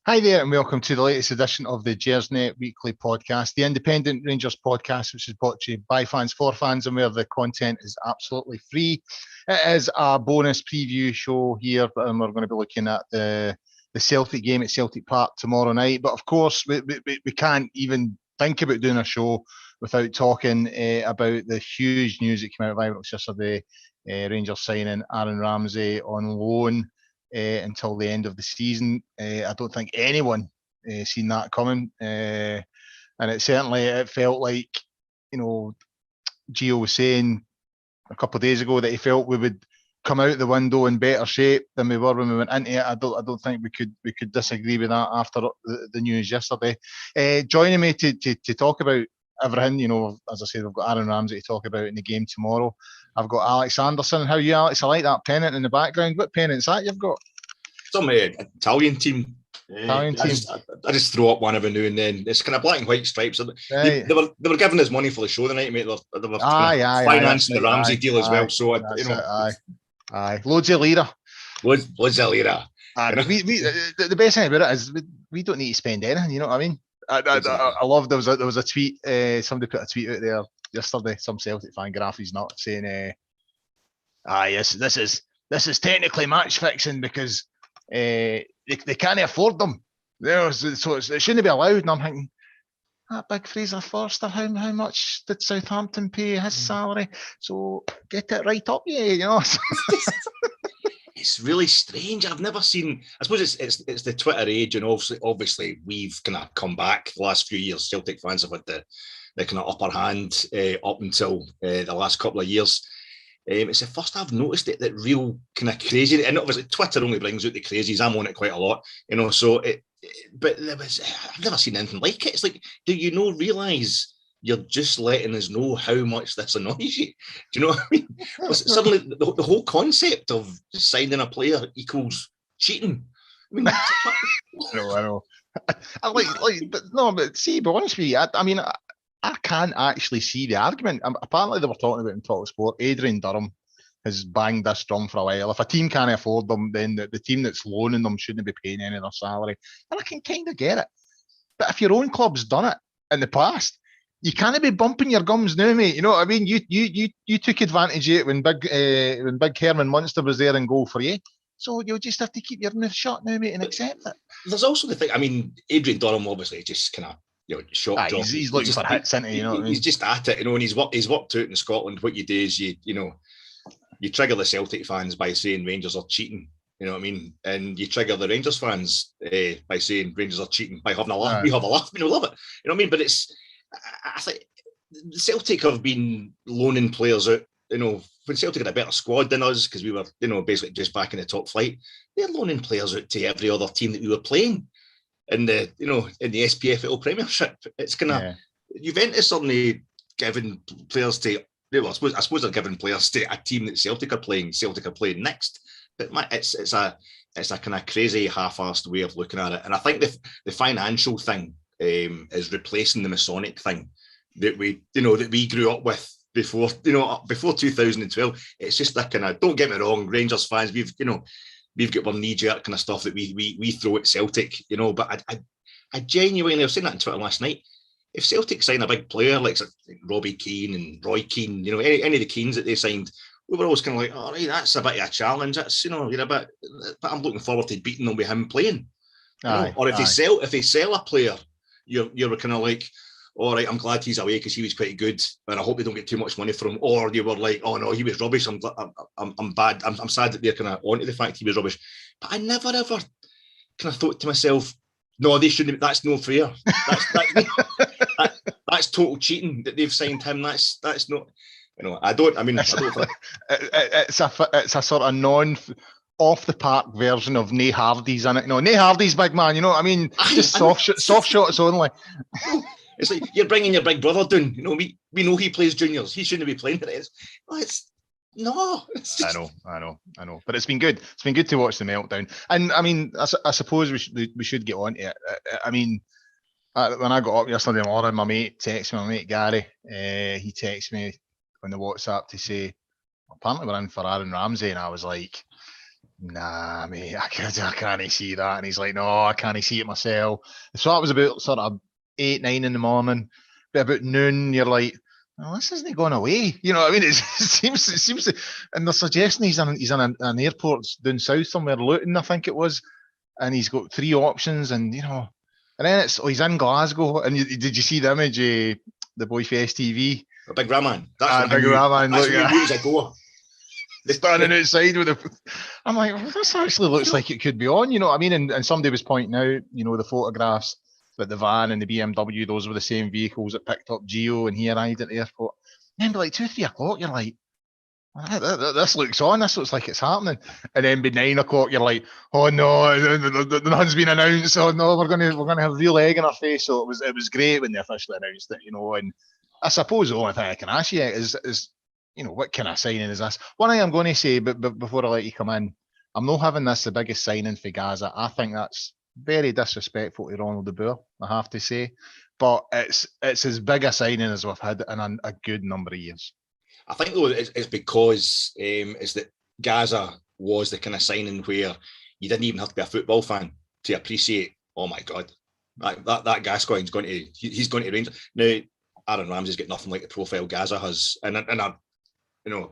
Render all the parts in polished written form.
Hi there, and welcome to the latest edition of the Gersnet Weekly Podcast, the independent Rangers podcast, which is brought to you by fans for fans, and where the content is absolutely free. It is a bonus preview show here, and we're going to be looking at the Celtic game at Celtic Park tomorrow night. But of course, we can't even think about doing a show without talking about the huge news that came out of Ibrox yesterday. Rangers signing Aaron Ramsey on loan until the end of the season. I don't think anyone seen that coming, and it felt like, Gio was saying a couple of days ago that he felt we would come out the window in better shape than we were when we went into it. I don't think we could disagree with that after the news yesterday. Joining me to talk about everything, as I said, we've got Aaron Ramsey to talk about in the game tomorrow. I've got Alex Anderson. How are you, Alex? I like that pennant in the background. What pennant's that you've got? Some Italian team. I just throw up one every now and then. It's kind of black and white stripes. Right. They were giving us money for the show tonight, mate. They were financing the Ramsey deal as well. So aye, loads of lira. Loads of lira. The best thing about it is we don't need to spend anything. You know what I mean? I love there was a tweet. Somebody put a tweet out there yesterday. Some Celtic fan, Graffy's not saying, yes, this is technically match fixing because they can't afford them. So it shouldn't be allowed. And I'm thinking, big Fraser Forster, how much did Southampton pay his salary? So get it right up, It's really strange. I've never seen. I suppose it's the Twitter age, and obviously we've kind of come back the last few years. Celtic fans have had the kind of upper hand up until the last couple of years. It's the first I've noticed it that real kind of crazy, and obviously Twitter only brings out the crazies. I'm on it quite a lot, So but I've never seen anything like it. It's like, do you realise you're just letting us know how much this annoys you? Do you know what I mean? Suddenly, the whole concept of signing a player equals cheating. I mean, I know. But honest with you, I can't actually see the argument. Apparently, they were talking about in Talk Sport. Adrian Durham has banged this drum for a while. If a team can't afford them, then the team that's loaning them shouldn't be paying any of their salary. And I can kind of get it. But if your own club's done it in the past, you can't be bumping your gums now, mate. You know what I mean? You took advantage of it when Big Herman Munster was there and goal for you. So you'll just have to keep your mouth shut now, mate, and accept it. There's also the thing. I mean, Adrian Durham obviously just kind of shot job. He's looking for hits, isn't he? You know what I mean? He's just at it, and he's worked out in Scotland. What you do is you trigger the Celtic fans by saying Rangers are cheating. You know what I mean? And you trigger the Rangers fans by saying Rangers are cheating by having a laugh. We have a laugh. We love it. You know what I mean? But I think Celtic have been loaning players out. When Celtic had a better squad than us, because we were, basically just back in the top flight, they're loaning players out to every other team that we were playing in the, in the SPFL Premiership. It's kind of Juventus suddenly giving players to. I suppose they're giving players to a team that Celtic are playing. Celtic are playing next, but it's a kind of crazy half-assed way of looking at it. And I think the financial thing is replacing the Masonic thing that we grew up with before 2012. It's just that kind of, don't get me wrong, Rangers fans, we've got our knee-jerk kind of stuff that we throw at Celtic, but I genuinely, I was saying that on Twitter last night, if Celtic sign a big player like Robbie Keane and Roy Keane, any of the Keanes that they signed, we were always kind of like, all right, that's a bit of a challenge. That's, you're a bit, but I'm looking forward to beating them with him playing. Or if they sell a player, you're kind of like, all right, I'm glad he's away because he was quite good, and I hope they don't get too much money from him. Or you were like, oh no, he was rubbish. I'm bad. I'm sad that they're kind of onto the fact he was rubbish. But I never ever kind of thought to myself, no, they shouldn't. That's no fair. That's total cheating that they've signed him. That's not. I don't. It's a sort of off the park version of Nae Hardy's in it. Nae Hardy's big man. You know what I mean? Just soft shots only. It's like you're bringing your big brother down. We know he plays juniors. He shouldn't be playing for it. I know. But it's been good. It's been good to watch the meltdown. And I mean, I suppose we should get on to it. I mean, when I got up yesterday morning, my mate Gary, he texted me on the WhatsApp to say, apparently we're in for Aaron Ramsey, and I was like, nah, mate, I can't see that. And he's like, no, I can't see it myself. So that was about sort of 8, 9 in the morning. But about noon, you're like, oh, this isn't going away. You know what I mean? It seems to, and they're suggesting he's on an airport down south somewhere, Luton, I think it was, and he's got 3 options, and and then he's in Glasgow, and did you see the image of the boy for STV? A big Raman. That's Big Raman. That's what he was a goer. They're standing outside with I'm like, well, this actually looks like it could be on, you know what I mean? And somebody was pointing out, the photographs that the van and the BMW, those were the same vehicles that picked up Gio and he arrived at the airport. And then by like 2, 3 o'clock, you're like, this looks on, this looks like it's happening. And then by 9 o'clock, you're like, oh no, nothing's been announced. Oh no, we're gonna have real egg in our face. So it was great when they officially announced it, and I suppose the only thing I can ask you is what kind of signing is this? One thing I'm going to say, but before I let you come in, I'm not having this the biggest signing for Gaza. I think that's very disrespectful to Ronald de Boer, I have to say. But it's as big a signing as we've had in a good number of years. I think though it's because it's that Gaza was the kind of signing where you didn't even have to be a football fan to appreciate. Oh my God, that Gascoigne's he's going to Rangers now. Aaron Ramsey's got nothing like the profile Gaza has, and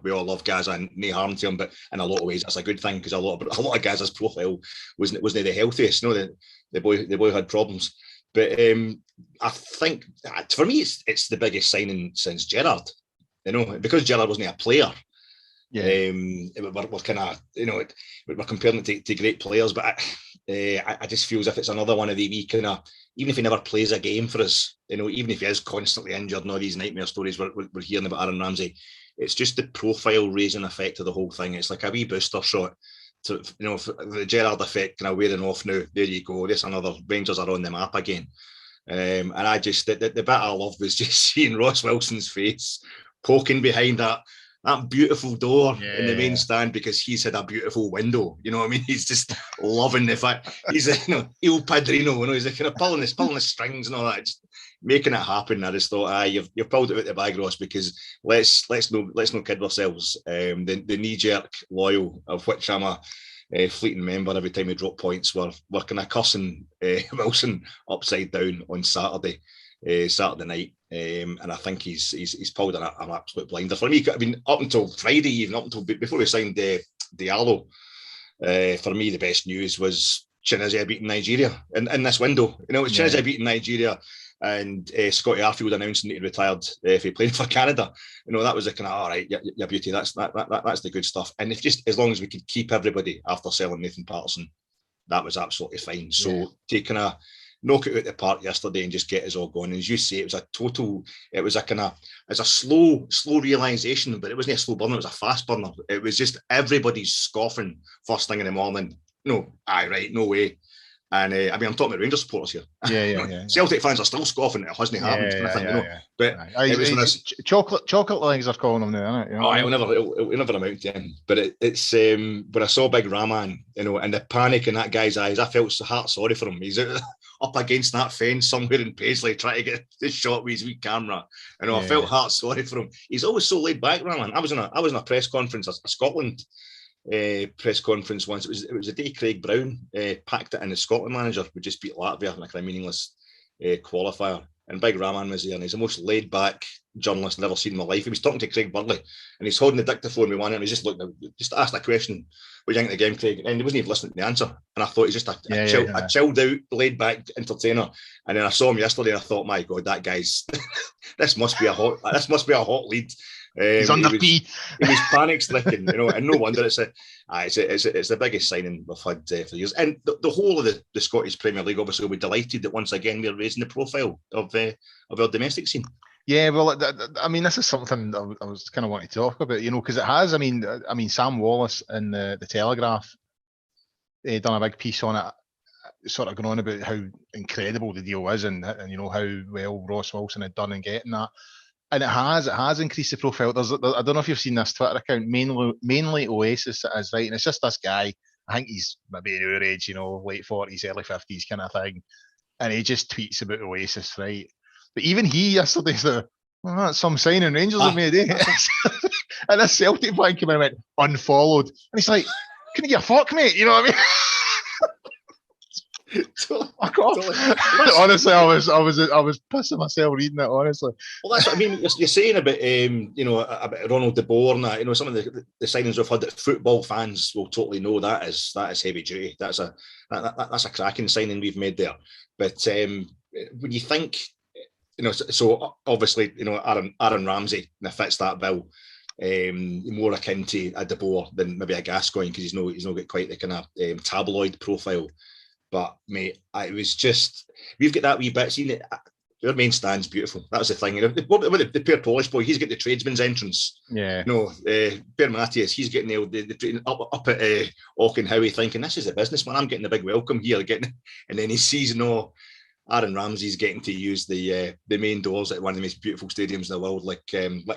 we all love Gaza and no harm to him, but in a lot of ways that's a good thing because a lot of Gaza's profile wasn't the healthiest. The boy had problems, but I think for me it's the biggest signing since Gerrard. Because Gerrard wasn't a player. Yeah, we're kind of we're comparing it to great players, but I just feel as if it's another one of the wee kind of, even if he never plays a game for us, even if he is constantly injured and all these nightmare stories we're hearing about Aaron Ramsey, it's just the profile raising effect of the whole thing. It's like a wee booster shot to the Gerrard effect kind of wearing off now. There you go. This another Rangers are on the map again. And I just the bit I loved was just seeing Ross Wilson's face poking behind that beautiful door in the main stand because he's had a beautiful window. You know what I mean? He's just loving the fact he's Il Padrino. He's kind of pulling the strings and all that, just making it happen. I just thought, you've pulled it out the bag, Ross, because let's not kid ourselves. The knee jerk loyal, of which I'm a fleeting member every time we drop points, we're kind of cussing Wilson upside down on Saturday night. And I think he's pulled an absolute blinder for me. I mean, up until Friday, even up until before we signed Diallo, for me the best news was Tunisia beating Nigeria in this window. It was Tunisia beating Nigeria, and Scotty Arfield announcing that he retired if he played for Canada. That was a kind of all right, your beauty. That's the good stuff. And if just as long as we could keep everybody after selling Nathan Patterson, that was absolutely fine. So to kind of knock it out the park yesterday and just get us all going. As you say, it's a slow realisation, but it wasn't a slow burner, it was a fast burner. It was just everybody's scoffing first thing in the morning. No way. And I mean, I'm talking about Rangers supporters here. Yeah. Celtic fans are still scoffing. It hasn't happened. But it was when chocolate legs are calling them now, isn't it? It'll never amount to him. But it's when I saw Big Raman, and the panic in that guy's eyes, I felt heart sorry for him. He's up against that fence somewhere in Paisley trying to get this shot with his wee camera. I felt heart sorry for him. He's always so laid back, Raman. I was in a press conference, a Scotland press conference once. It was the day Craig Brown packed it in. The Scotland manager would just beat Latvia in a kind of meaningless qualifier. And Big Raman was there, and he's the most laid back journalist I've ever seen in my life. He was talking to Craig Burley, and he's holding the dictaphone with one, and he's just asked a question. What do you think of the game, Craig? And he wasn't even listening to the answer. And I thought he's just a chilled out, laid back entertainer. And then I saw him yesterday, and I thought, my God, that guy's this must be a hot lead. He's under P. He was panic stricken, and no wonder it's the biggest signing we've had for years. And the whole of the Scottish Premier League obviously will be delighted that once again we're raising the profile of our domestic scene. Yeah, well, I mean, this is something I was kind of wanting to talk about, because it has. I mean, Sam Wallace in the Telegraph done a big piece on it, sort of going on about how incredible the deal is, and how well Ross Wilson had done in getting that. And it has increased the profile. I don't know if you've seen this Twitter account, mainly Oasis, is right, and it's just this guy. I think he's maybe our age, late 40s, early 50s kind of thing, and he just tweets about Oasis, right? But even he yesterday said, well, that's some signing Rangers have made, eh? And a Celtic fan came in and went, unfollowed. And he's like, couldn't give a fuck, mate. You know what I mean? Fuck off. Honestly, I was pissing myself reading it. Honestly. Well, that's what I mean. You're saying about about Ronald de Boer and that. Some of the signings we've had that football fans will totally know that is heavy duty. That's a cracking signing we've made there. But when you think, so obviously, Aaron Ramsey fits that bill. More akin to a de Boer than maybe a Gascoigne, because he's not got quite the kind of tabloid profile. But mate, it was just, we've got that wee bit. Seen it, our main stand's beautiful. That's the thing. The poor Polish boy, he's got the tradesman's entrance. Yeah. Per Matthias, he's getting the up at Auchenhowie, thinking this is a businessman. I'm getting the big welcome here, and then he sees Aaron Ramsey's getting to use the main doors at one of the most beautiful stadiums in the world, like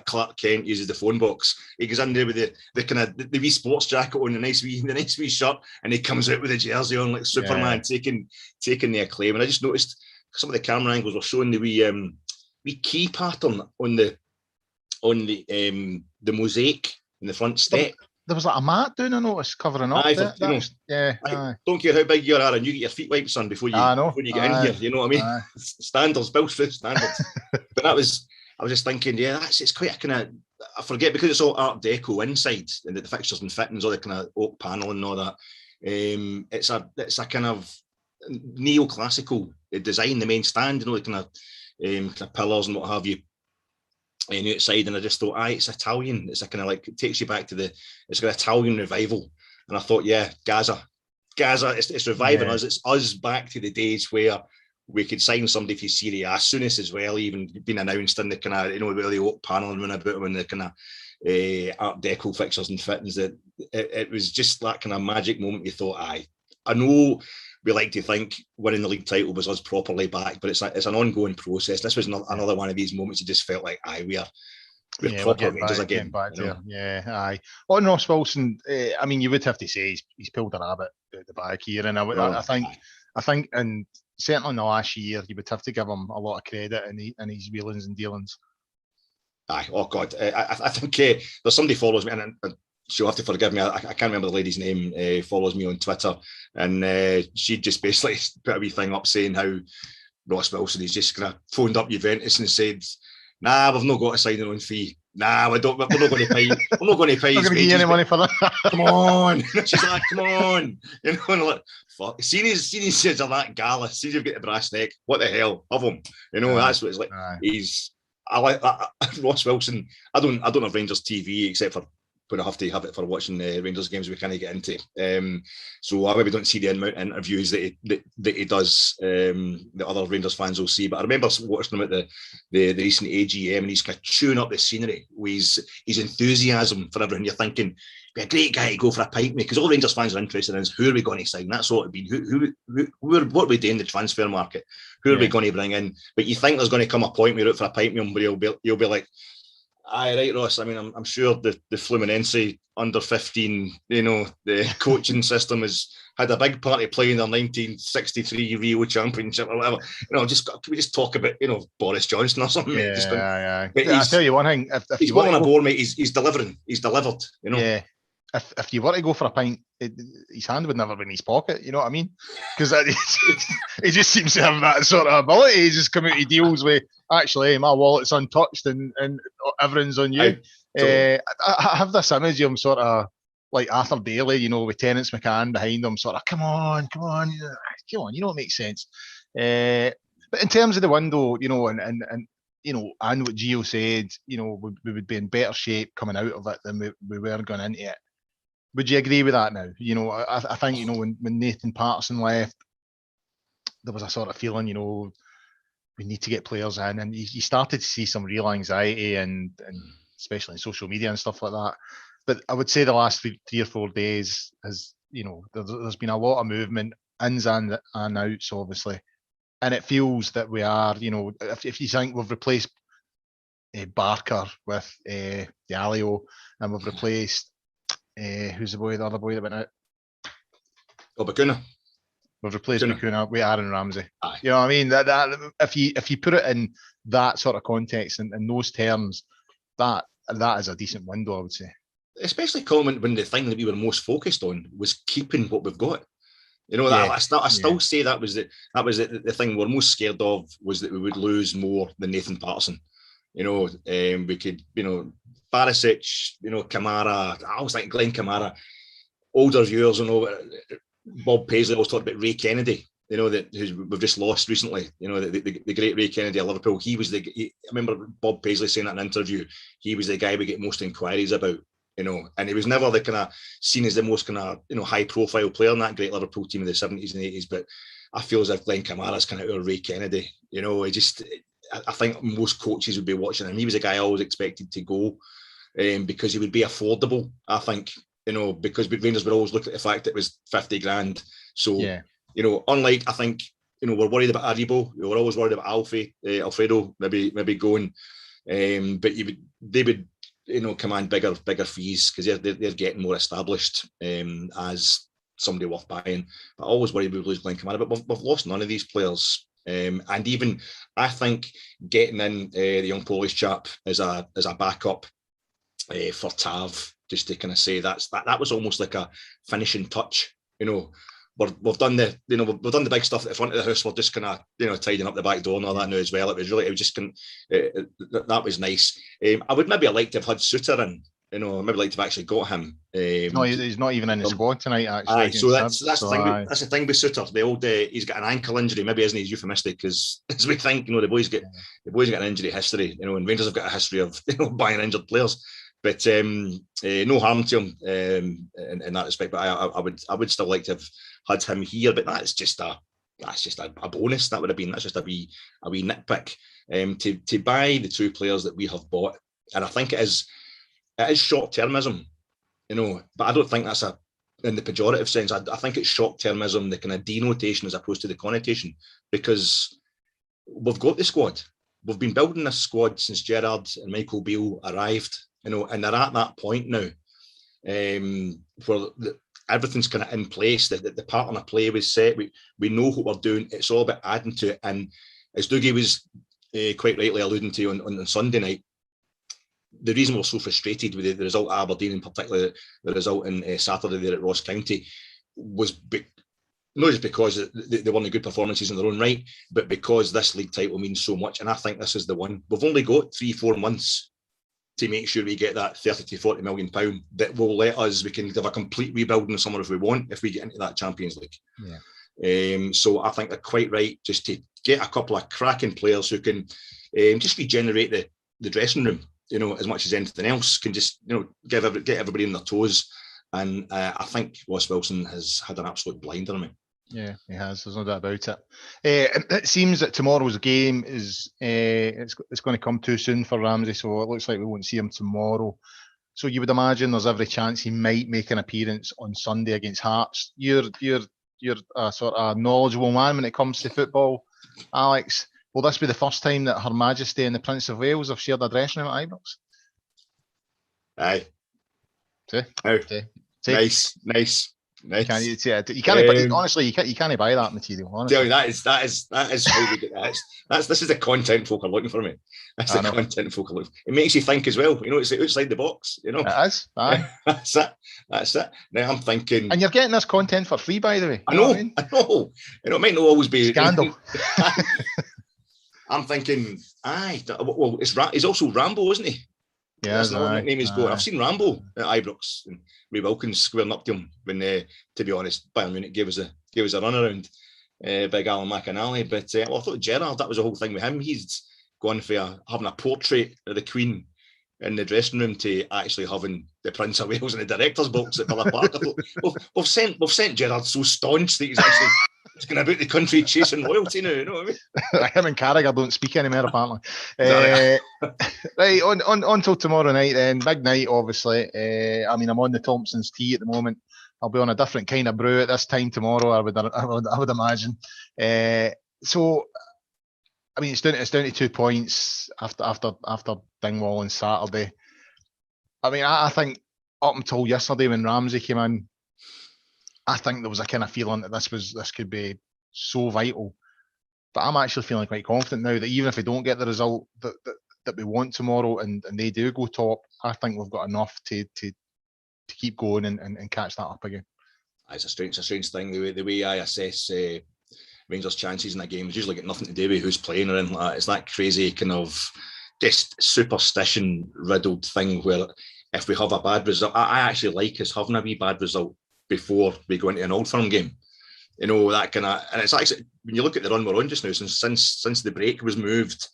Clark Kent uses the phone box. He goes in there with the kind of the wee sports jacket on, the nice wee shirt, and he comes out with the jersey on like Superman, taking the acclaim. And I just noticed some of the camera angles were showing the wee key pattern on the mosaic in the front step. There was like a mat down, I noticed, covering up. Don't care how big you are, Aaron, you get your feet wiped, son, before you get in here. You know what I mean? Standards, Bill's food standards. But I was just thinking, it's quite a kind of, I forget, because it's all Art Deco inside, and the fixtures and fittings, all the kind of oak panel and all that. It's a kind of neoclassical design, the main stand, the kind of pillars and what have you. And outside, and I just thought, it's Italian. It's a kind of like, it takes you back to it's got Italian revival. And I thought, Gaza, it's reviving us. It's us back to the days where we could sign somebody for Serie A as soon as well, even been announced in the kind of, with the oak panel and about them, and the kind of Art Deco fixtures and fittings. That it was just that kind of magic moment. You thought, I know we like to think winning the league title was us properly back, but it's an ongoing process. This was another one of these moments. You just felt like, we're proper Rangers again. On Ross Wilson, you would have to say he's pulled a rabbit out the bag here, and I think, and certainly in the last year, you would have to give him a lot of credit in his wheelings and dealings. Oh God, I think there's somebody follows me, and she'll have to forgive me. I can't remember the lady's name. Follows me on Twitter, and she just basically put a wee thing up saying how Ross Wilson, he's just kind of phoned up Juventus and said, "Nah, we've not got a signing on fee. Nah, we don't. We're not going to pay. We're not going to pay. Not going to give you any money for that. Come on." She's like, "Come on," and I'm like, "Fuck." Seeing his says are that gala. See, you've got the brass neck. What the hell? Have him. That's what it's like. I like that. Ross Wilson. I don't have Rangers TV except for when I have to have it for watching the Rangers games we can't get into. So I maybe don't see the interviews that he does, that other Rangers fans will see. But I remember watching him at the recent AGM, and he's kind of chewing up the scenery with his enthusiasm for everything. You're thinking, be a great guy to go for a pint, because all Rangers fans are interested in is, who are we going to sign? That's what it'd been. What are we doing in the transfer market? Who are we going to bring in? But you think there's going to come a point where you're out for a pint with him where you'll be like, aye, right, Ross. I'm sure the Fluminense under 15, the coaching system has had a big part to play in their 1963 Rio Championship or whatever. Can we just talk about, Boris Johnson or something? Yeah. I'll tell you one thing. If he's one on a board, mate. He's delivering. He's delivered. Yeah. If you were to go for a pint, his hand would never be in his pocket. You know what I mean? Because he just seems to have that sort of ability. He just come out, he deals with, actually, my wallet's untouched and everything's on you. I have this image of him sort of like Arthur Daly, with Terence McCann behind him, sort of, come on, it makes sense. But in terms of the window, and what Gio said, we would be in better shape coming out of it than we were going into it. Would you agree with that now? I think, when Nathan Patterson left, there was a sort of feeling, we need to get players in, and you started to see some real anxiety, and especially in social media and stuff like that. But I would say the last 3 or 4 days has, there's been a lot of movement, ins and outs, obviously. And it feels that we are, if you think we've replaced Barker with Diallo, and we've replaced, who's the other boy that went out? Bacuna. We've replaced Bacuna with Aaron Ramsey. Aye. You know what I mean? That if you put it in that sort of context and in those terms, that is a decent window, I would say. especially Colin, when the thing that we were most focused on was keeping what we've got. You know, I still say that was the thing we're most scared of, was that we would lose more than Nathan Patterson. You know, we could, you know, Barisic, you know, Kamara. I was thinking Glenn Kamara, older viewers, you know, Bob Paisley always talked about Ray Kennedy. You know, that we've just lost recently. You know, the great Ray Kennedy of Liverpool. I remember Bob Paisley saying that in an interview. He was the guy we get most inquiries about. You know, and he was never the kind of seen as the most kind of, you know, high profile player in that great Liverpool team in the 70s and 80s. But I feel as if Glenn Kamara's kind of our Ray Kennedy. You know, I think most coaches would be watching him. He was a guy I always expected to go, because he would be affordable. I think, you know, because Rangers would always look at the fact that it was 50 grand. So, you know, unlike, I think, you know, we're worried about Aribo. We were always worried about Alfredo maybe going, but they would, you know, command bigger fees because they're getting more established as somebody worth buying. But I always worried we would lose Glenn Kamara, but we've lost none of these players. And even I think getting in the young Polish chap as a backup for Tav, just to kind of say that was almost like a finishing touch. You know, we've done the big stuff at the front of the house. We're just kind of, you know, tidying up the back door and all that now as well. It was just that was nice. I would maybe have liked to have had Suter in. You know, maybe like to have actually got him. No, he's not even in the squad tonight. Actually, aye, so that's the thing. That's the thing with Suter. The old he's got an ankle injury. Maybe isn't he euphemistic? Because as we think, you know, the boys got an injury history. You know, and Rangers have got a history of, you know, buying injured players. But no harm to him in that respect. But I would still like to have had him here. But that's just a bonus. That would have been, that's just a wee nitpick. To buy the two players that we have bought, and I think it is short-termism, you know, but I don't think that's in the pejorative sense. I think it's short-termism, the kind of denotation as opposed to the connotation, because we've got the squad. We've been building this squad since Gerrard and Michael Beale arrived, you know, and they're at that point now where everything's kind of in place, that the pattern of play was set. We know what we're doing. It's all about adding to it. And as Dougie was quite rightly alluding to on Sunday night, the reason we're so frustrated with the result at Aberdeen, in particular the result in Saturday there at Ross County, was not just because they weren't good performances in their own right, but because this league title means so much. And I think this is the one. We've only got 3-4 months to make sure we get that 30 to 40 million pound that will let us, we can have a complete rebuild in the summer if we want, if we get into that Champions League. Yeah. So I think they're quite right just to get a couple of cracking players who can just regenerate the dressing room, you know, as much as anything else, can just, you know, get everybody on their toes. And I think Ross Wilson has had an absolute blinder on me. Yeah, he has. There's no doubt about it. It seems that tomorrow's game is it's going to come too soon for Ramsey, so it looks like we won't see him tomorrow. So you would imagine there's every chance he might make an appearance on Sunday against Hearts. You're a sort of knowledgeable man when it comes to football, Alex. Will this be the first time that Her Majesty and the Prince of Wales have shared a dressing room at Ibrox? Aye. See? Nice. You can't, honestly, you can't buy that material. Honestly. That is how we get that. This is the content folk are looking for me. That's the content folk are looking for. It makes you think as well. You know, it's outside the box. You know, it is. Aye. That's it. Now I'm thinking, and you're getting this content for free, by the way. I know. You know, it might not always be scandal. I'm thinking, well, he's also Rambo, isn't he? Yeah, that's the nickname he's got. I've seen Rambo at Ibrox, and Ray Wilkins squaring up to him when, to be honest, Bayern Munich gave us a runaround, big Alan McInally. But I thought Gerrard, that was the whole thing with him. He's gone for having a portrait of the Queen in the dressing room to actually having the Prince of Wales in the director's box at Villa Park. We've sent Gerrard so staunch that he's actually going about the country chasing royalty now. You know what I mean? Him and Carragher don't speak anymore apparently. Right, on till tomorrow night then. Big night, obviously. I mean, I'm on the Thompson's tea at the moment. I'll be on a different kind of brew at this time tomorrow, I would imagine. So, I mean, it's down to 2 points after Dingwall on Saturday. I mean, I think up until yesterday when Ramsey came in, I think there was a kind of feeling that this could be so vital. But I'm actually feeling quite confident now that even if we don't get the result that we want tomorrow and they do go top, I think we've got enough to keep going and catch that up again. It's a strange thing. The way I assess Rangers' chances in that game has usually got nothing to do with who's playing or anything like that. It's that crazy kind of just superstition riddled thing where if we have a bad result, I actually like us having a wee bad result before we go into an Old Firm game. You know, that kind of, and it's actually, when you look at the run we're on just now, since the break was moved,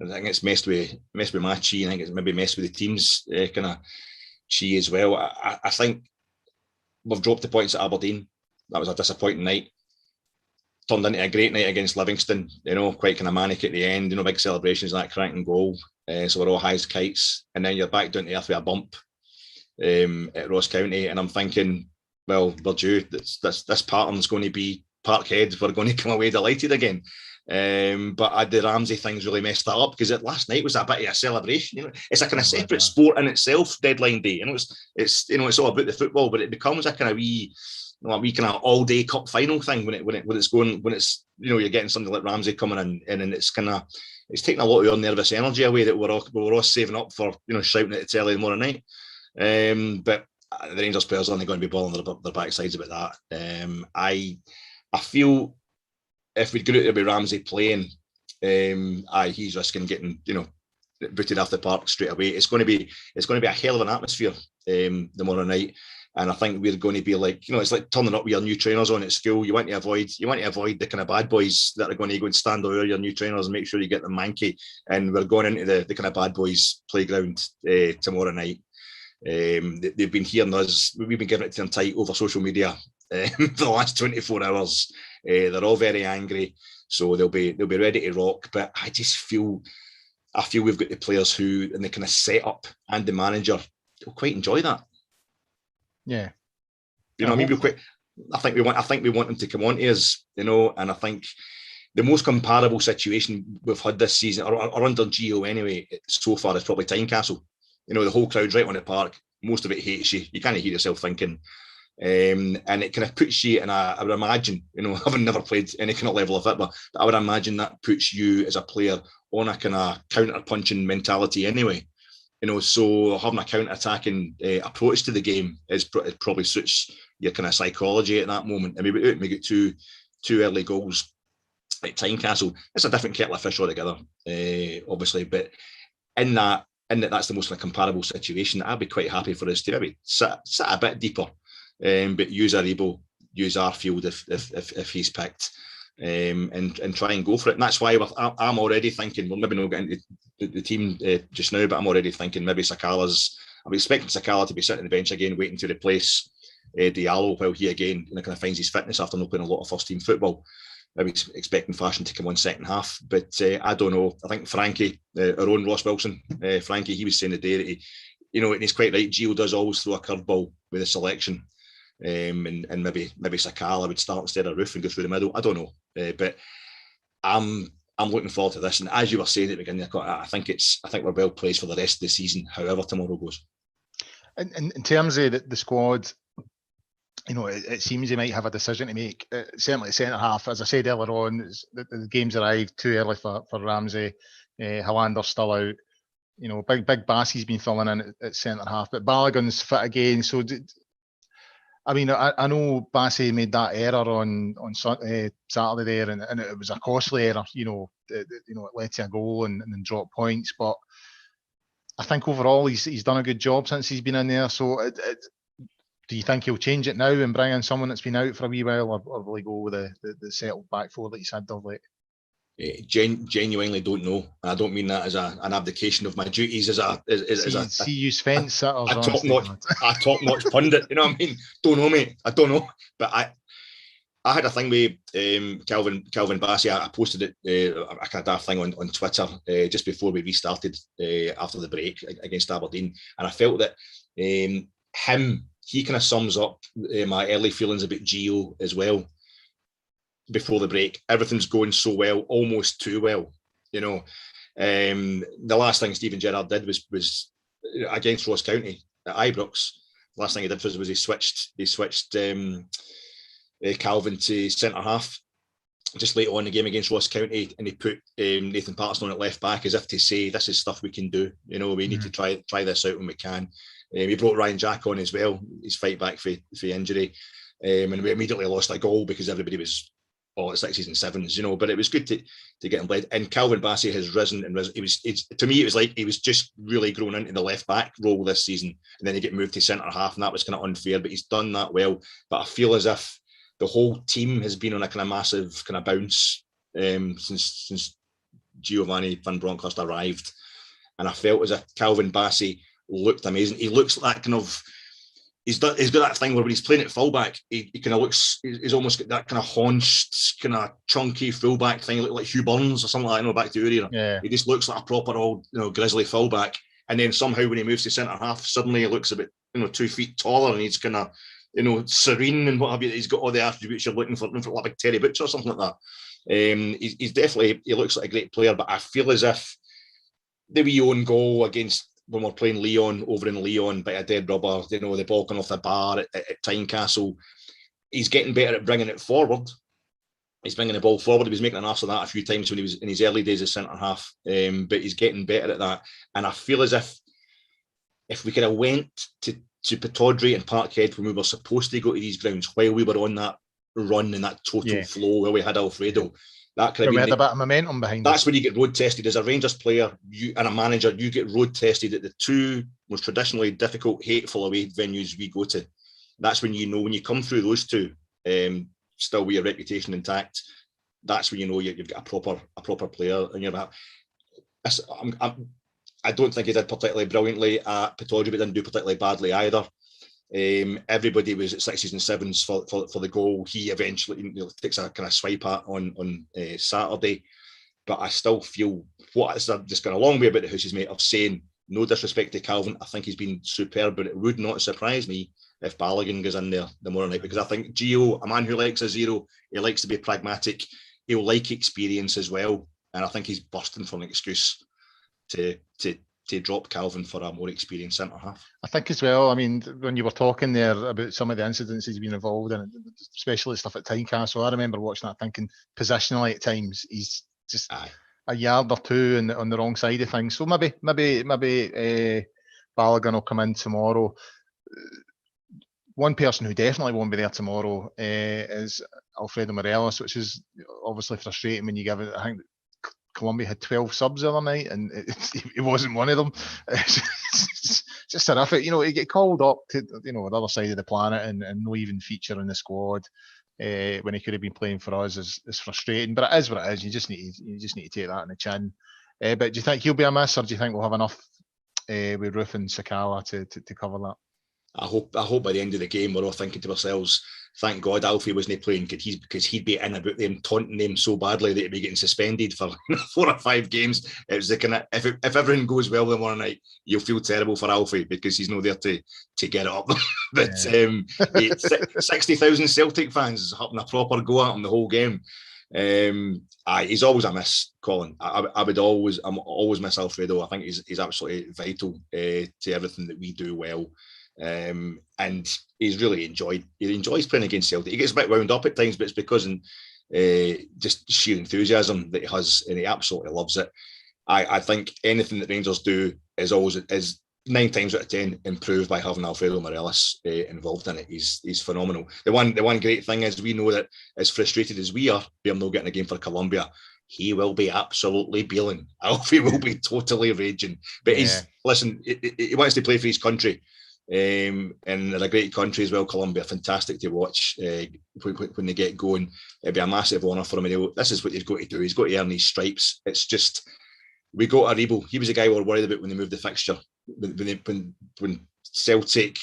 I think it's messed with my chi. I think it's maybe messed with the team's kind of chi as well. I think we've dropped the points at Aberdeen. That was a disappointing night. Turned into a great night against Livingston, you know, quite kind of manic at the end, you know, big celebrations, that cracking goal. So we're all high as kites. And then you're back down to earth with a bump at Ross County. And I'm thinking, well, we're due. This pattern's going to be Parkhead. We're going to come away delighted again. But the Ramsey thing's really messed that up because last night was a bit of a celebration. You know, it's a kind of separate sport in itself. Deadline day, you know, it's all about the football, but it becomes a kind of wee kind of all day cup final thing when it's you know, you're getting something like Ramsey coming in and it's taking a lot of your nervous energy away that we're all saving up for, you know, shouting at the telly tomorrow night. But the Rangers players are only going to be balling their backsides about that. I feel if we'd go out there with Ramsey playing, he's risking getting, you know, booted off the park straight away. It's going to be a hell of an atmosphere tomorrow night, and I think we're going to be like, you know, it's like turning up with your new trainers on at school. You want to avoid the kind of bad boys that are going to go and stand over your new trainers and make sure you get them manky. And we're going into the kind of bad boys playground tomorrow night. They've been hearing us. We've been giving it to them tight over social media for the last 24 hours. They're all very angry, so they'll be ready to rock. But I feel we've got the players who, and the kind of setup and the manager, will quite enjoy that. Yeah, you know what I mean. I think we want them to come on to us, you know. And I think the most comparable situation we've had this season, or under Gio anyway, so far, is probably Tynecastle. You know, the whole crowd's right on the park. Most of it hates you. You can't hear yourself thinking. And it kind of puts you in I would imagine, you know, having never played any kind of level of football, but I would imagine that puts you as a player on a kind of counter-punching mentality anyway. You know, so having a counter-attacking approach to the game it probably suits your kind of psychology at that moment. I mean, we get two early goals at Tynecastle. It's a different kettle of fish altogether, obviously, but in that's the most kind of comparable situation. I'd be quite happy for us to maybe sit a bit deeper. But use Aribo, use Arfield if he's picked, and try and go for it. And that's why I'm already thinking, we're maybe not getting into the team just now, but I'm already thinking maybe I'm expecting Sakala to be sitting on the bench again, waiting to replace Diallo while he again, you know, kind of finds his fitness after not playing a lot of first team football. Maybe expecting Fashion to come on second half, but I don't know. I think Frankie, our own Ross Wilson, Frankie, he was saying the day that he, you know, and he's quite right. Gio does always throw a curveball with a selection. And maybe Sakala would start instead of Roof and go through the middle. I don't know, but I'm looking forward to this. And as you were saying at the beginning, I think we're well placed for the rest of the season, however tomorrow goes. In terms of the squad, you know, it seems they might have a decision to make. Certainly, centre half, as I said earlier on, the game's arrived too early for Ramsey. Hollander's still out. You know, Big Bassey's been filling in at centre half, but Balogun's fit again. So, I mean, I know Bassey made that error on Saturday there, and it was a costly error. You know, it led to a goal and dropped points. But I think overall he's done a good job since he's been in there. So, do you think he'll change it now and bring in someone that's been out for a wee while, or will he go with the settled back four that he's had of late? Genuinely don't know. I don't mean that as an abdication of my duties as a fence sitters. A top notch pundit. You know what I mean? Don't know, mate. I don't know. But I had a thing with Calvin Bassey. I posted it a kind of daft thing on Twitter just before we restarted after the break against Aberdeen, and I felt that he kind of sums up my early feelings about Gio as well. Before the break, everything's going so well, almost too well. You know, the last thing Steven Gerrard did was against Ross County at Ibrox. The last thing he did was he switched Calvin to centre half just late on in the game against Ross County, and he put Nathan Patterson on at left back as if to say, this is stuff we can do. You know, we need to try this out when we can. He brought Ryan Jack on as well. His fight back for injury, and we immediately lost a goal because everybody was all at 6s and 7s, But it was good to get him played. And Calvin Bassey has risen and risen. To me, it was like he was just really grown into the left back role this season, and then he get moved to centre half, and that was kind of unfair. But he's done that well. But I feel as if the whole team has been on a kind of massive kind of bounce since Giovanni Van Bronckhorst arrived, and I felt as if Calvin Bassey looked amazing. He looks like kind of. He's got that thing where when he's playing at fullback, he kind of looks. He's almost got that kind of haunched, kind of chunky fullback thing, like Hugh Burns or something like that. Back to your era. Yeah. He just looks like a proper old, grizzly fullback. And then somehow when he moves to centre half, suddenly he looks a bit, 2 feet taller, and he's kind of, serene and what have you. He's got all the attributes you're looking for like Terry Butcher or something like that. He's definitely, he looks like a great player, but I feel as if the wee own goal against. When we're playing Lyon over in Lyon, by a dead rubber, the ball going off the bar at Tynecastle, he's getting better at bringing it forward. He's bringing the ball forward. He was making an ass of that a few times when he was in his early days as centre half, but he's getting better at that. And I feel as if we could have went to Pittodrie and Parkhead when we were supposed to go to these grounds while we were on that run and that total flow where we had Alfredo. That could have been a bit of momentum behind that's when you get road tested as a Rangers player and a manager. You get road tested at the two most traditionally difficult, hateful away venues we go to. That's when when you come through those two, still with your reputation intact. That's when you've got a proper player in your back. I don't think he did particularly brilliantly at Pittodrie, but didn't do particularly badly either. Everybody was at 6s and 7s for the goal. He eventually takes a kind of swipe at on Saturday, but I still feel just going a long way about the house's mate of saying no disrespect to Calvin. I think he's been superb, but it would not surprise me if Balogun goes in there tomorrow night, because I think Gio, a man who likes a zero, he likes to be pragmatic. He'll like experience as well, and I think he's bursting for an excuse to drop Calvin for a more experienced centre half. I think as well, when you were talking there about some of the incidents he's been involved in, especially stuff at Tynecastle, I remember watching that thinking positionally at times he's just a yard or two on the wrong side of things. So maybe Balogun will come in tomorrow. One person who definitely won't be there tomorrow is Alfredo Morelos, which is obviously frustrating when you give it. I think Colombia had 12 subs the other night, and it wasn't one of them. It's just terrific. You get called up to the other side of the planet and no even feature in the squad when he could have been playing for us is frustrating. But it is what it is. You just need to take that in the chin. But do you think he'll be a miss, or do you think we'll have enough with Roof and Sakala to cover that? I hope by the end of the game we're all thinking to ourselves, thank God Alfie wasn't playing, because he'd be in about them, taunting them so badly that he'd be getting suspended for 4 or 5 games. It was the kind of, if everything goes well tomorrow night, you'll feel terrible for Alfie because he's not there to get it up. But 60,000 Celtic fans having a proper go at him the whole game. He's always a miss, Colin. I'm always miss Alfredo. I think he's absolutely vital to everything that we do well. And he's really enjoys playing against Celtic. He gets a bit wound up at times, but it's because of just sheer enthusiasm that he has, and he absolutely loves it. I think anything that Rangers do is 9 times out of 10 improved by having Alfredo Morelos involved in it. He's phenomenal. The one great thing is, we know that as frustrated as we are, we're not getting a game for Colombia, he will be absolutely beeling. Alfie will be totally raging. But he wants to play for his country. And they're a great country as well, Colombia. Fantastic to watch when they get going. It'd be a massive honour for him. This is what he's got to do. He's got to earn these stripes. It's just, we got Aribo. He was a guy we were worried about when they moved the fixture. When Celtic,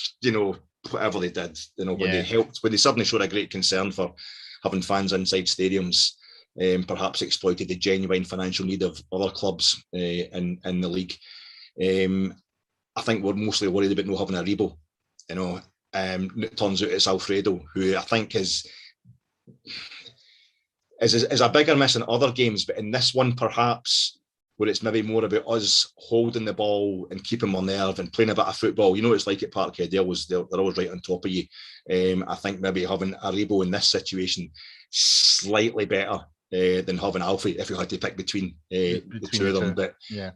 whatever they did, when they suddenly showed a great concern for having fans inside stadiums, perhaps exploited the genuine financial need of other clubs in the league. I think we're mostly worried about not having a Rebo. It turns out it's Alfredo, who I think is a bigger miss in other games, but in this one perhaps, where it's maybe more about us holding the ball and keeping our nerve and playing a bit of football. It's like at Parkhead, they're always right on top of you. I think maybe having a Rebo in this situation slightly better than having Alfie if you had to pick between the two of them. But yeah,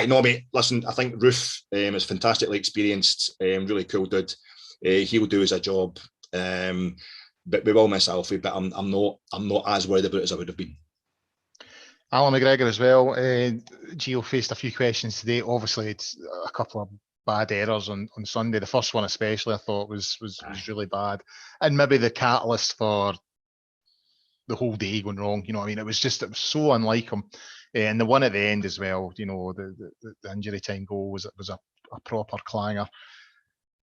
no, mate. Listen, I think Roof is fantastically experienced, really cool dude. He'll do his job, but we will miss Alfie. But I'm not as worried about it as I would have been. Alan McGregor as well. Gio faced a few questions today. Obviously, it's a couple of bad errors on Sunday. The first one especially, I thought was really bad, and maybe the catalyst for the whole day going wrong. You know what I mean? It was so unlike him. And the one at the end as well, you know, the injury time goal was a proper clanger.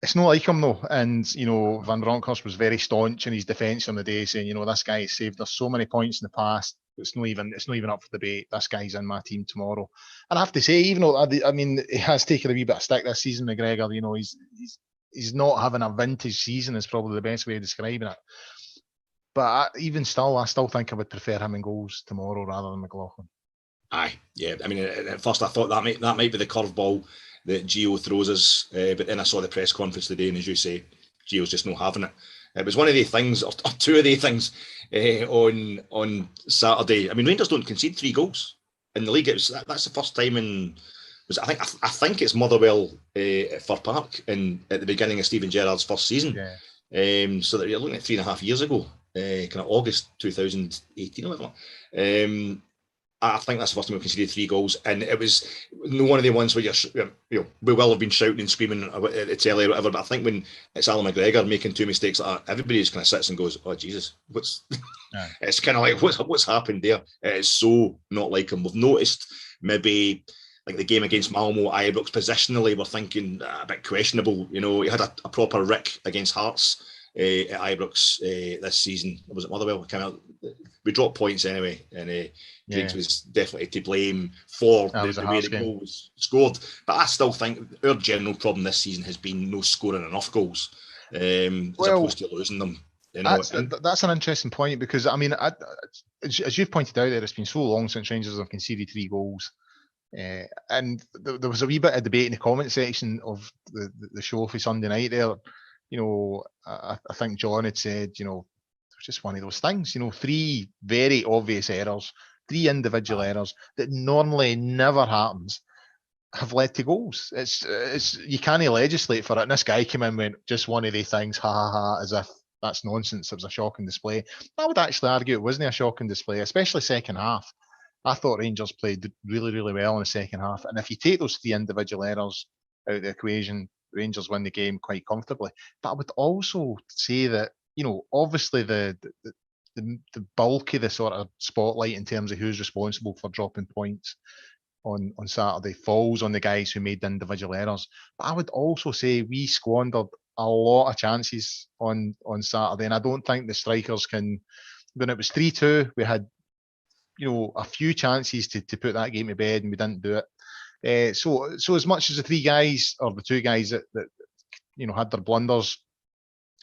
It's not like him though. And, you know, Van Bronckhorst was very staunch in his defence on the day, saying, you know, this guy has saved us so many points in the past. It's not even up for debate. This guy's in my team tomorrow. And I have to say, even though I mean, he has taken a wee bit of stick this season, McGregor. You know, he's not having a vintage season is probably the best way of describing it. But even still, I still think I would prefer him in goals tomorrow rather than McLaughlin. Aye, yeah. I mean, at first I thought that might be the curveball that Gio throws us, but then I saw the press conference today, and as you say, Gio's just not having it. It was one of the things, or two of the things, on Saturday. I mean, Rangers don't concede 3 goals in the league. That's the first time I think it's Motherwell at Fir Park at the beginning of Steven Gerrard's first season. Yeah. So that you're looking at 3.5 years ago, kind of August 2018 or whatever. I think that's the first time we conceded 3 goals, and it was one of the ones where we will have been shouting and screaming at the telly or whatever. But I think when it's Alan McGregor making 2 mistakes like that, everybody just kind of sits and goes, "Oh Jesus, what's?" Yeah. It's kind of like what's happened there. It is so not like him. We've noticed maybe like the game against Malmo, Ibrox positionally, we're thinking a bit questionable. You know, he had a proper rick against Hearts at Ibrox this season. Was it Motherwell? We dropped points anyway, and Griggs was definitely to blame for the way the goal was scored. But I still think our general problem this season has been no scoring enough goals, as opposed to losing them. You know, that's an interesting point, because I mean, as you've pointed out there, it's been so long since Rangers have conceded 3 goals. And there was a wee bit of debate in the comment section of the show for Sunday night there. You know, I think John had said, you know, it's just one of those things, you know, 3 very obvious errors, 3 individual errors that normally never happens have led to goals. It's you can't legislate for it. And this guy came in and went, just one of the things, ha ha ha, as if that's nonsense. It was a shocking display. I would actually argue it wasn't a shocking display, especially second half. I thought Rangers played really, really well in the second half. And if you take those 3 individual errors out of the equation, Rangers win the game quite comfortably. But I would also say that, you know, obviously the bulk of the sort of spotlight in terms of who's responsible for dropping points on Saturday falls on the guys who made the individual errors. But I would also say we squandered a lot of chances on Saturday, and I don't think the strikers can. When it was 3-2, we had, you know, a few chances to put that game to bed, and we didn't do it. So as much as the 3 guys or the 2 guys that you know had their blunders,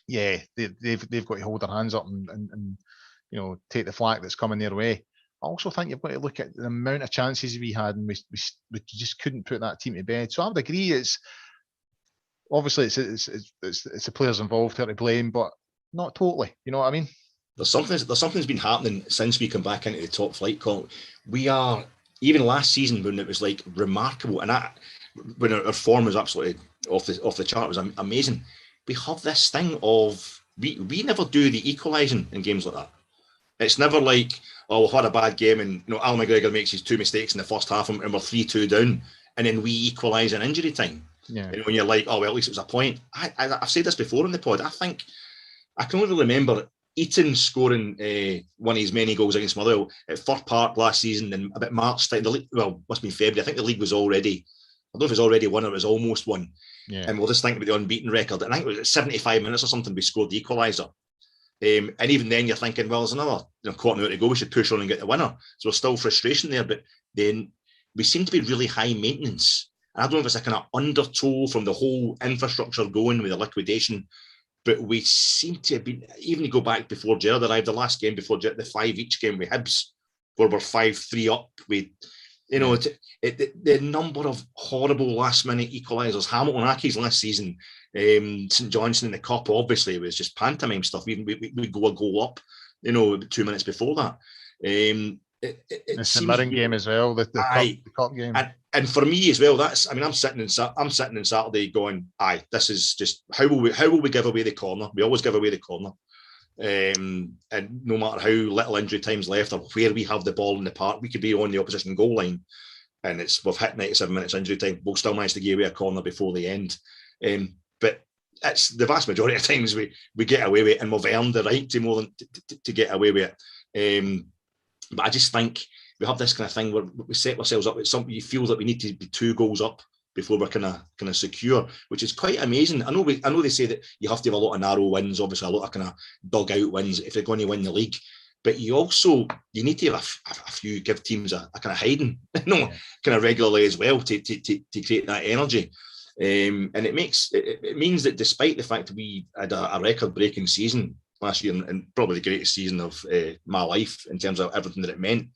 yeah, they've got to hold their hands up and you know, take the flack that's coming their way. I also think you've got to look at the amount of chances we had, and we just couldn't put that team to bed. So I would agree, it's obviously it's the players involved here to blame, but not totally. You know what I mean? There's something's been happening since we come back into the top flight, Colin. We are, even last season when it was like remarkable, and when our form was absolutely off the chart, it was amazing. We have this thing of we never do the equalising in games like that. It's never like, oh, we've had a bad game and, you know, Al McGregor makes his 2 mistakes in the first half and we're 3-2 down, and then we equalise in injury time. Yeah. You know, when you're like, oh well, at least it was a point. I've said this before in the pod. I think I can only remember Eaton scoring one of his many goals against Motherwell at Fir Park last season, and about March time. Well, must have been February. I think the league was already. I don't know if it was already won or it was almost won. Yeah. And we'll just think about the unbeaten record. And I think it was at 75 minutes or something we scored the equaliser. And even then you're thinking, well, there's another quarter minute to go, we should push on and get the winner. So there's still frustration there, but then we seem to be really high maintenance. And I don't know if it's a kind of undertow from the whole infrastructure going with the liquidation, but we seem to have been, even to go back before Gerrard arrived, the last game before Gerrard, the 5 each game with Hibs, where we're 5-3 up. We, you know, the number of horrible last minute equalisers, Hamilton Accies last season, St Johnstone in the Cup, obviously, it was just pantomime stuff. Even we go a goal up, you know, 2 minutes before that. The St Mirren game as well, the cup game. And for me as well, I'm sitting in Saturday going, this is just how will we give away the corner? We always give away the corner. And no matter how little injury time's left or where we have the ball in the park, we could be on the opposition goal line, and we've hit 97 minutes injury time. We'll still manage to give away a corner before the end. But it's the vast majority of times we get away with it, and we've earned the right to more than to get away with it. But I just think we have this kind of thing where we set ourselves up. It's something you feel that we need to be 2 goals up before we're kind of secure, which is quite amazing. I know they say that you have to have a lot of narrow wins, obviously a lot of kind of dug out wins if you're going to win the league. But you need to have a few, give teams a kind of hiding, kind of regularly as well to create that energy. And it means that despite the fact that we had a record-breaking season last year, and probably the greatest season of my life in terms of everything that it meant,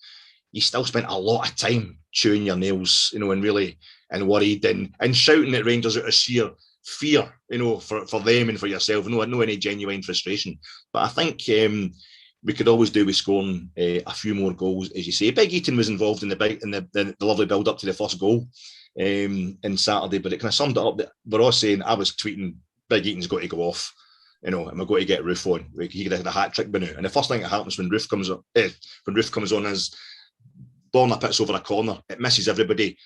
you still spent a lot of time chewing your nails, and worried and shouting at Rangers out of sheer fear, for them and for yourself. No any genuine frustration. But I think we could always do with scoring a few more goals, as you say. Big Eaton was involved in the lovely build up to the first goal in Saturday, but it kind of summed it up that we're all saying, I was tweeting, Big Eaton's got to go off, and we're going to get Roof on. He could have had a hat trick by now. And the first thing that happens when Roof comes on is Borna pits over a corner. It misses everybody.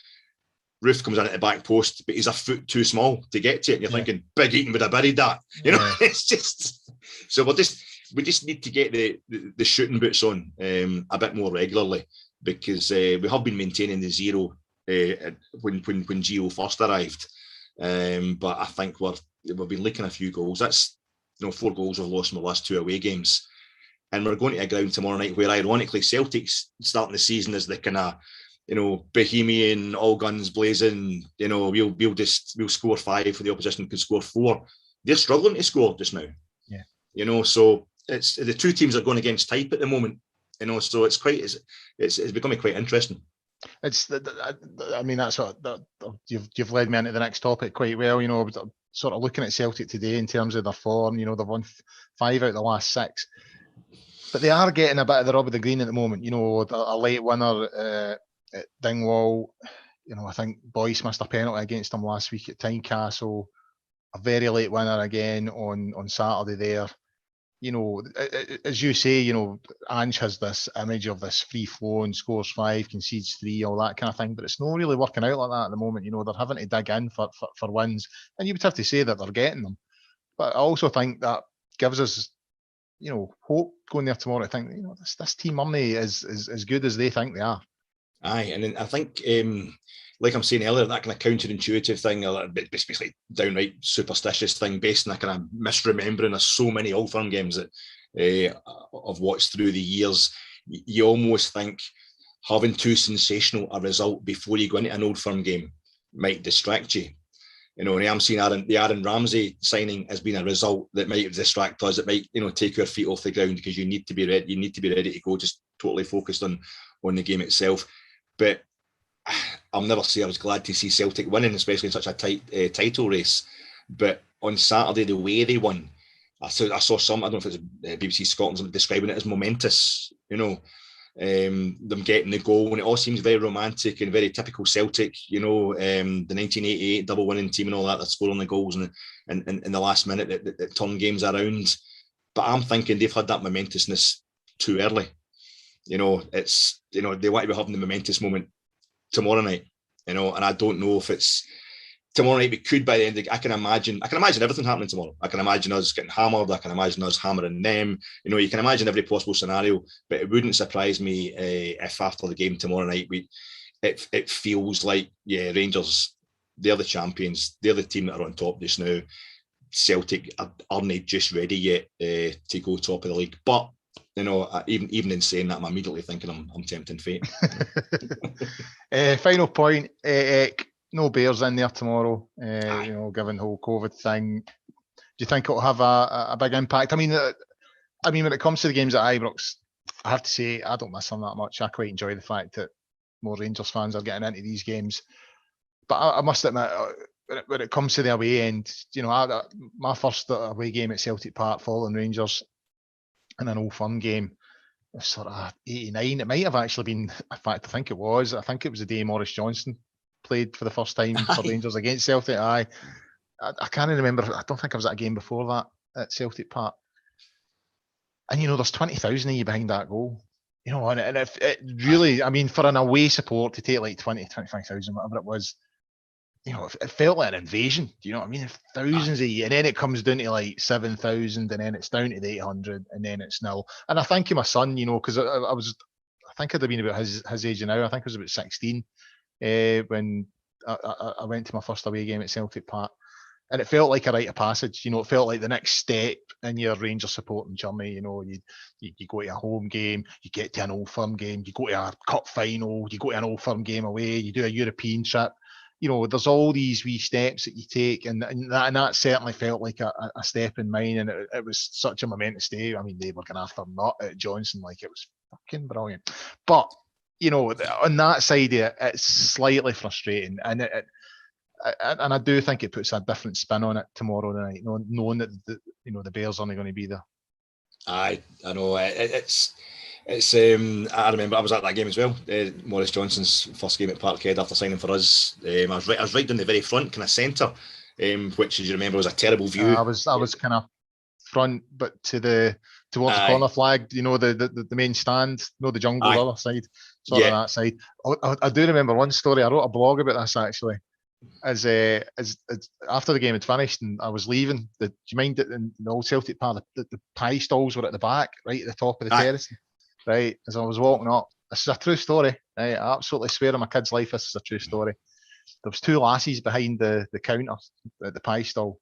Roof comes in at the back post, but he's a foot too small to get to it. And you're thinking, Big Eaton would have buried that. It's just so we just need to get the shooting boots on a bit more regularly, because we have been maintaining the 0 when Gio first arrived. But I think we've been leaking a few goals. That's 4 goals we've lost in the last 2 away games. And we're going to a ground tomorrow night where, ironically, Celtic's starting the season as the kind of, bohemian, all guns blazing, we'll score 5 for the opposition, could score 4. They're struggling to score just now. Yeah. So it's the 2 teams are going against type at the moment, so it's becoming quite interesting. That's what you've led me into the next topic quite well. Sort of looking at Celtic today in terms of their form, they've won 5 out of the last 6. But they are getting a bit of the rub of the green at the moment. A late winner at Dingwall. I think Boyce missed a penalty against them last week at Tynecastle. A very late winner again on Saturday there. As you say, Ange has this image of this free flowing, scores 5, concedes 3, all that kind of thing. But it's not really working out like that at the moment. They're having to dig in for wins. And you would have to say that they're getting them. But I also think that gives us hope going there tomorrow. I think this team Murray is as good as they think they are. Aye, and then I think, like I'm saying earlier, that kind of counterintuitive thing, or basically downright superstitious thing, based on a kind of misremembering of so many Old Firm games that I've watched through the years. You almost think having too sensational a result before you go into an Old Firm game might distract you. And I'm seeing the Aaron Ramsey signing has been a result that might distract us. It might, take your feet off the ground, because you need to be ready. You need to be ready to go, just totally focused on the game itself. But I'll never say I was glad to see Celtic winning, especially in such a tight title race. But on Saturday, the way they won, I saw some, I don't know if it's BBC Scotland describing it as momentous, them getting the goal, and it all seems very romantic and very typical Celtic, the 1988 double winning team and all that scoring the goals and in the last minute that turn games around. But I'm thinking they've had that momentousness too early. They want to be having the momentous moment tomorrow night, and I don't know if it's tomorrow night. We could, by the end, I can imagine everything happening tomorrow. I can imagine us getting hammered. I can imagine us hammering them. You can imagine every possible scenario. But it wouldn't surprise me if after the game tomorrow night, it feels like, Rangers, they're the champions. They're the team that are on top just now. Celtic aren't just ready yet to go top of the league. But even in saying that, I'm immediately thinking I'm tempting fate. Final point, no Bears in there tomorrow, given the whole COVID thing. Do you think it'll have a big impact? I mean, when it comes to the games at Ibrox, I have to say I don't miss them that much. I quite enjoy the fact that more Rangers fans are getting into these games. But I must admit, when it comes to the away end, my first away game at Celtic Park, following Rangers in an Old Firm game, sort of 89. It might have actually been, in fact, I think it was the day Maurice Johnson played for the first time for Rangers against Celtic. I can't remember. I don't think I was at a game before that at Celtic Park. And, there's 20,000 of you behind that goal. And if it really, I mean, for an away support to take like 20, 25,000, whatever it was, it felt like an invasion. Do you know what I mean? Thousands of you, and then it comes down to like 7,000, and then it's down to the 800, and then it's nil. And I think of my son, because I think I'd have been about his age now. I think I was about 16 when I went to my first away game at Celtic Park. And it felt like a rite of passage. It felt like the next step in your Rangers supporting journey. You go to a home game, you get to an Old Firm game, you go to a cup final, you go to an Old Firm game away, you do a European trip. There's all these wee steps that you take, and that certainly felt like a step in mine, and it was such a momentous day. I mean, they were going after nut at Johnson, like it was fucking brilliant. But on that side of it, it's slightly frustrating, and I do think it puts a different spin on it tomorrow night, knowing that the Bears aren't going to be there. I know it's. I remember I was at that game as well. Maurice Johnson's first game at Parkhead after signing for us. I was right down the very front, kind of centre, which, as you remember, was a terrible view. I was kind of front, but towards the corner flag. The main stand. The jungle, the other side, on that side. I do remember one story. I wrote a blog about this actually. As after the game had finished and I was leaving, do you mind that in the old Celtic Park, the pie stalls were at the back, right at the top of the terrace, right? As I was walking up, this is a true story, right? I absolutely swear on my kid's life, this is a true story. There was two lassies behind the counter at the pie stall,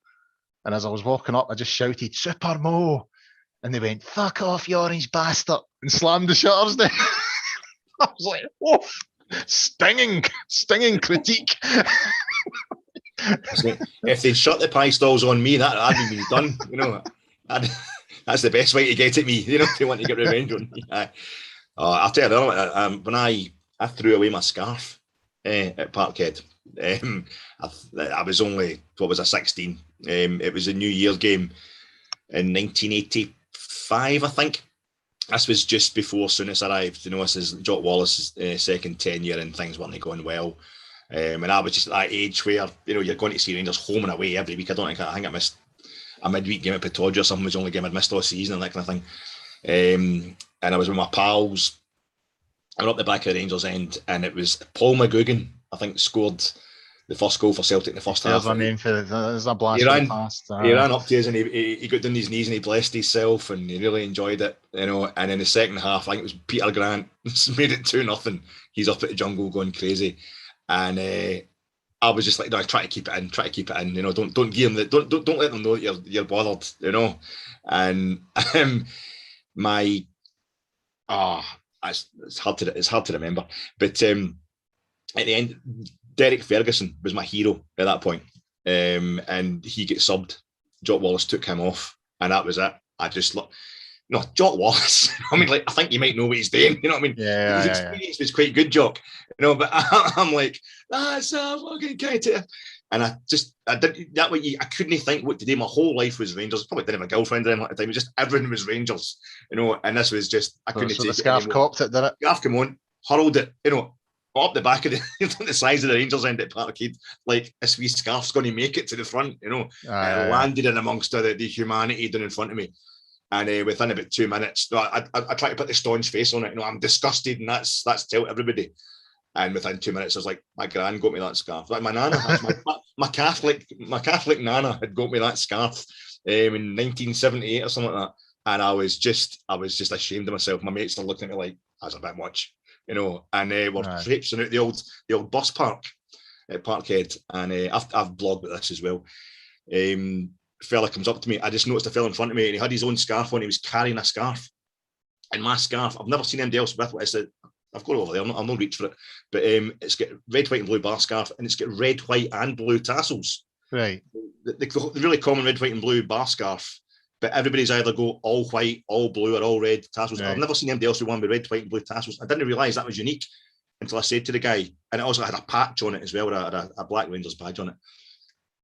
and as I was walking up, I just shouted, "Super Mo!" and they went, "Fuck off, you orange bastard!" and slammed the shutters down. I was like, "Oh, stinging critique." If they'd shut the pie stalls on me, that'd be done. That's the best way to get at me. If they want to get revenge on me. I'll tell you, when I threw away my scarf at Parkhead, I was only 16. It was a New Year's game in 1985, I think. This was just before Souness arrived. This is Jock Wallace's second tenure, and things weren't going well. And I was just at that age where you're going to see Rangers home and away every week. I think I missed a midweek game at Pittodrie or something. Was the only game I'd missed all season and that kind of thing. And I was with my pals. I went up the back of the Rangers end, and it was Paul McGugan, I think, scored the first goal for Celtic in the first half. There's a blast. He ran up to us and he got down his knees and he blessed himself and he really enjoyed it, And in the second half, I think it was Peter Grant made it 2-0. He's up at the jungle going crazy. And I was just like, no, try to keep it in. Don't give them don't let them know that you're bothered, And it's hard to remember. But at the end, Derek Ferguson was my hero at that point. And he gets subbed. Jock Wallace took him off, and that was it. I just Jock Wallace. I mean, I think you might know what he's doing. You know what I mean? Yeah. His experience was quite good, Jock. But I'm like, that's a fucking character. And I did that way. I couldn't think what to do. My whole life was Rangers. Probably didn't have a girlfriend at the time. It was just everything was Rangers. And this was just I couldn't take it. The scarf copped it, did it? Scarf came on, hurled it. Up the back of the size of the Rangers end at Parkhead, like this wee scarf's going to make it to the front. It landed in amongst the humanity down in front of me. And within about 2 minutes, I tried to put the staunch face on it. I'm disgusted, and that's tell everybody. And within 2 minutes, I was like, my gran got me that scarf. Like my nana, my Catholic nana had got me that scarf in 1978 or something like that. And I was just ashamed of myself. My mates are looking at me like, that's a bit much, And we're traipsing out the old bus park at Parkhead, and I've blogged about this as well. Fella comes up to me. I just noticed a fella in front of me, and he had his own scarf on. He was carrying a scarf, and my scarf, I've never seen anybody else with it. I said, I've got it over there. I'm not reach for it, but it's got red, white, and blue bar scarf, and it's got red, white, and blue tassels. Right. The really common red, white, and blue bar scarf, but everybody's either go all white, all blue, or all red tassels. Right. I've never seen anybody else with one with red, white, and blue tassels. I didn't realise that was unique until I said to the guy, and it also had a patch on it as well, a Black Rangers badge on it.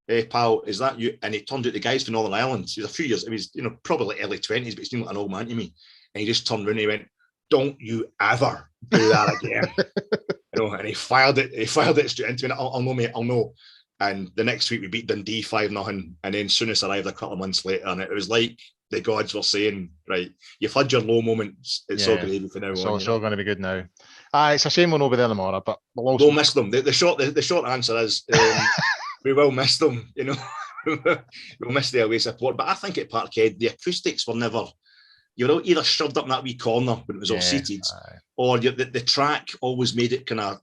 Hey, pal, is that you? And it turned out the guy's from Northern Ireland. He was a few years, he was, probably early 20s, but he seemed like an old man to me. And he just turned around and he went, don't you ever do that again. And he fired it straight into me. I'll know, mate, I'll know. And the next week we beat Dundee 5-0, and then Souness arrived a couple of months later, and it was like the gods were saying, right, you've had your low moments, it's all gravy for now on. It's all going to be good now. It's a shame we'll not be there tomorrow, but we'll miss them. The short answer is we will miss them, we'll miss the away support. But I think at Parkhead, the acoustics were never, you were either shoved up in that wee corner when it was all seated, or the track always made it kind of,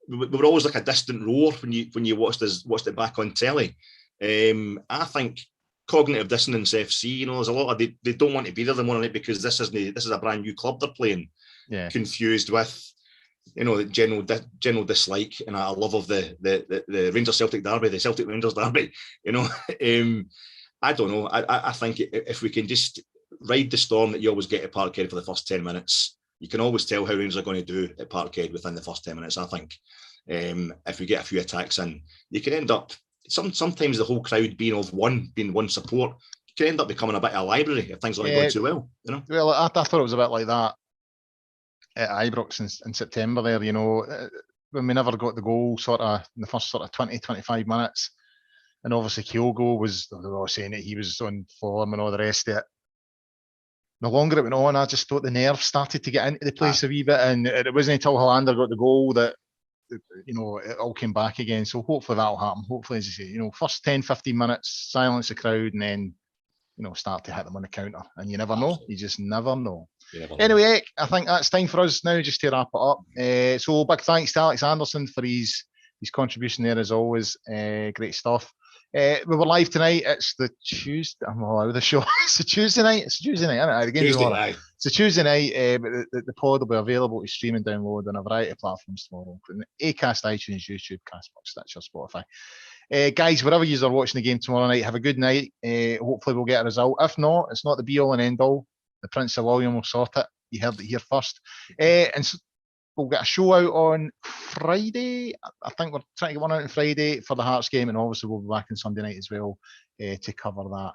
we were always like a distant roar when you watched it back on telly. I think cognitive dissonance FC, there's a lot of they don't want to be there the morning night because this is a brand new club they're playing. Yeah. Confused with general dislike and a love of the Rangers Celtic derby, the Celtic Rangers derby. I don't know. I think if we can just ride the storm that you always get at Parkhead for the first 10 minutes, you can always tell how Rangers are going to do at Parkhead within the first 10 minutes. I think if we get a few attacks in, you can end up sometimes the whole crowd being one support, you can end up becoming a bit of a library if things aren't going too well. Well, I thought it was a bit like that at Ibrox in September there, when we never got the goal sort of in the first sort of 20-25 minutes. And obviously Kyogo was saying that he was on form and all the rest of it. The longer it went on, I just thought the nerves started to get into the place a wee bit, and it wasn't until Hollander got the goal that it all came back again. So hopefully that'll happen. Hopefully, as you say, first 10-15 minutes, silence the crowd, and then start to hit them on the counter. And you never know. You just never know. Anyway, I think that's time for us now just to wrap it up. So big thanks to Alex Anderson for his contribution there as always. Great stuff. We were live tonight. It's the Tuesday. I'm all out of the show. It's a Tuesday night. It's a Tuesday night, isn't it? It's a Tuesday night. But the pod will be available to stream and download on a variety of platforms tomorrow, including Acast, iTunes, YouTube, Castbox, Stitcher, Spotify. Guys, wherever you are watching the game tomorrow night, have a good night. Hopefully we'll get a result. If not, it's not the be all and end all. The Prince of William will sort it. You heard it here first. And so we'll get a show out on Friday. I think we're trying to get one out on Friday for the Hearts game, and obviously we'll be back on Sunday night as well to cover that.